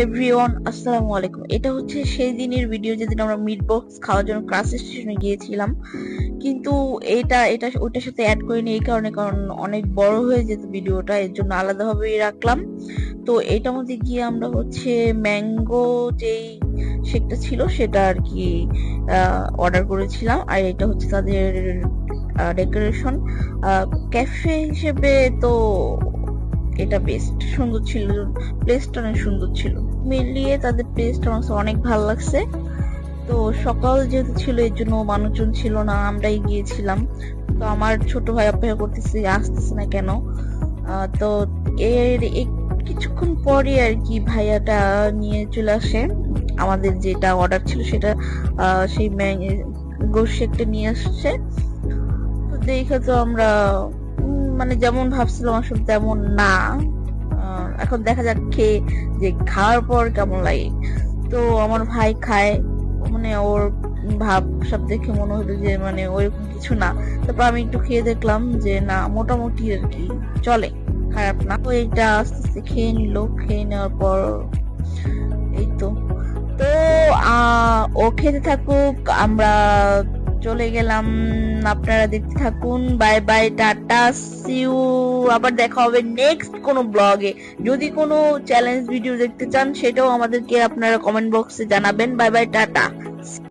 Everyone, আসসালামু আলাইকুম। এটা হচ্ছে সেই দিনের ভিডিও যেদিন আমরা মিট বক্স খাওয়ার জন্য ক্লাস স্টেশনে গিয়েছিলাম, কিন্তু এটা ওইটার সাথে অ্যাড করিনি এই কারণে, কারণ অনেক বড় হয়ে যেত ভিডিওটা, এর জন্য আলাদাভাবেই রাখলাম। তো এটার মধ্যে গিয়ে আমরা হচ্ছে ম্যাঙ্গো যেই শেকটা ছিল সেটা আর কি অর্ডার করেছিলাম। আর এটা হচ্ছে তাদের ডেকোরেশন ক্যাফে হিসেবে। তো এটা বেস্ট সুন্দর ছিল, প্লেসটা অনেক সুন্দর ছিল, মিলিয়ে তাদের প্লেসটা আমার কাছে অনেক ভালো লাগছে। তো সকাল যেহেতু ছিল এর জন্য মানুষজন ছিল না, আমরাই গিয়েছিলাম। তো আমার ছোট ভাই অপেক্ষা করতেছে, আসতেছে না কেন। তো কিছুক্ষণ পরে আর কি ভাইয়াটা নিয়ে চলে আসে আমাদের যেটা অর্ডার ছিল সেটা, সেই গোশ একটা নিয়ে আসছে। তো দেখে তো আমরা মানে যেমন ভাবছিলাম আসলে তেমন না। এখন দেখা যাক খেয়ে যে খাওয়ার পর কেমন লাগে। তো আমার ভাই খায়, মানে ওর ভাব সব দেখে মনে হলো যে মানে ওইরকম কিছু না। তারপর আমি একটু খেয়ে দেখলাম যে না, মোটামুটি আর কি চলে, খারাপ না। তো এইটা আস্তে আস্তে খেয়ে নিল, খেয়ে নেওয়ার পর এই তো। তো ও খেতে থাকুক, আমরা চলে গেলাম। আপনারা দেখতে থাকুন। Bye bye, tata, see you. আবার দেখা হবে নেক্সট কোনো ব্লগে। যদি কোনো চ্যালেঞ্জ ভিডিও দেখতে চান সেটাও আমাদেরকে আপনারা কমেন্ট বক্সে জানাবেন। By bye, tata.